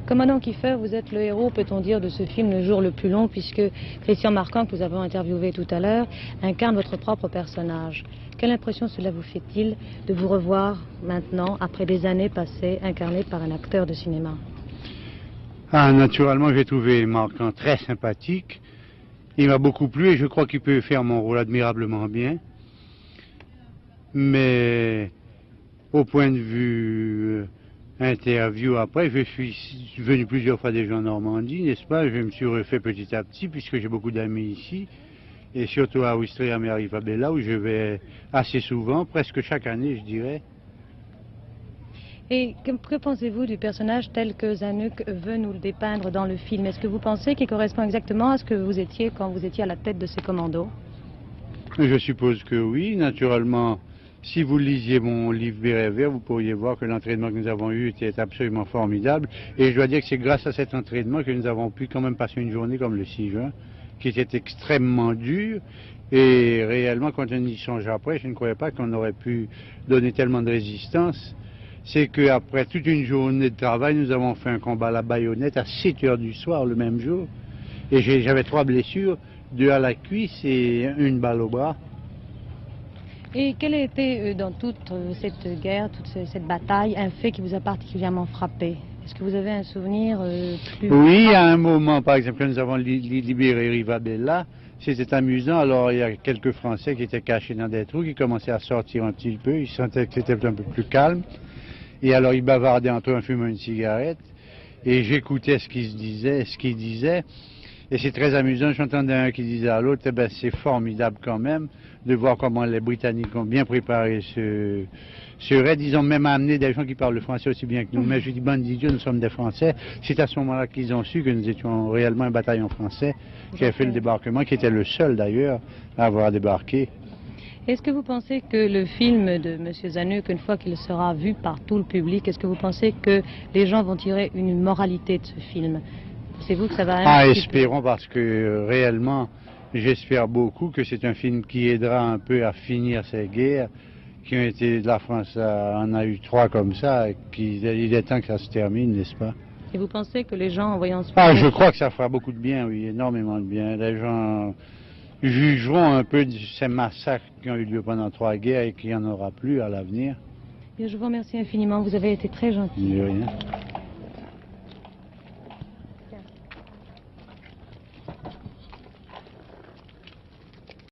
Commandant Kiefer, vous êtes le héros, peut-on dire, de ce film Le jour le plus long, puisque Christian Marquand, que nous avons interviewé tout à l'heure, incarne votre propre personnage. Quelle impression cela vous fait-il de vous revoir maintenant, après des années passées, incarné par un acteur de cinéma? Ah, naturellement, j'ai trouvé Marquand très sympathique. Il m'a beaucoup plu et je crois qu'il peut faire mon rôle admirablement bien. Mais au point de vue interview après, je suis venu plusieurs fois déjà en Normandie, n'est-ce pas? Je me suis refait petit à petit puisque j'ai beaucoup d'amis ici. Et surtout à Ouistreham et à Rivabella où je vais assez souvent, presque chaque année je dirais. Et que pensez-vous du personnage tel que Zanuck veut nous le dépeindre dans le film? Est-ce que vous pensez qu'il correspond exactement à ce que vous étiez quand vous étiez à la tête de ces commandos? Je suppose que oui, naturellement. Si vous lisiez mon livre Béret Vert, vous pourriez voir que l'entraînement que nous avons eu était absolument formidable. Et je dois dire que c'est grâce à cet entraînement que nous avons pu quand même passer une journée comme le 6 juin, qui était extrêmement dure. Et réellement, quand on y songe après, je ne croyais pas qu'on aurait pu donner tellement de résistance. C'est qu'après toute une journée de travail, nous avons fait un combat à la baïonnette à 7 heures du soir le même jour. Et j'avais 3 blessures, 2 à la cuisse et une balle au bras. Et quel a été, dans toute cette guerre, toute cette bataille, un fait qui vous a particulièrement frappé? Est-ce que vous avez un souvenir plus... Oui, à un moment, par exemple, quand nous avons libéré Rivabella, c'était amusant. Alors, il y a quelques Français qui étaient cachés dans des trous, qui commençaient à sortir un petit peu. Ils sentaient que c'était un peu plus calme. Et alors, ils bavardaient entre eux en fumant une cigarette. Et j'écoutais ce qu'ils disaient. Et c'est très amusant, j'entendais un qui disait à l'autre, eh ben, c'est formidable quand même de voir comment les Britanniques ont bien préparé ce raid. Ils ont même amené des gens qui parlent le français aussi bien que nous. Mais je dis, bande d'idiots, nous sommes des Français. C'est à ce moment-là qu'ils ont su que nous étions réellement un bataillon français qui a fait le débarquement, qui était le seul d'ailleurs à avoir débarqué. Est-ce que vous pensez que le film de M. Zanuck, une fois qu'il sera vu par tout le public, est-ce que vous pensez que les gens vont tirer une moralité de ce film? Pensez-vous que ça va... Ah, espérons, parce que réellement, j'espère beaucoup que c'est un film qui aidera un peu à finir ces guerres qui ont été... La France en a eu 3 comme ça, et il est temps que ça se termine, n'est-ce pas? Et vous pensez que les gens, en voyant ce film... Ah, je crois que ça fera beaucoup de bien, oui, énormément de bien. Les gens jugeront un peu de ces massacres qui ont eu lieu pendant 3 guerres et qu'il n'y en aura plus à l'avenir. Je vous remercie infiniment, vous avez été très gentil. De rien.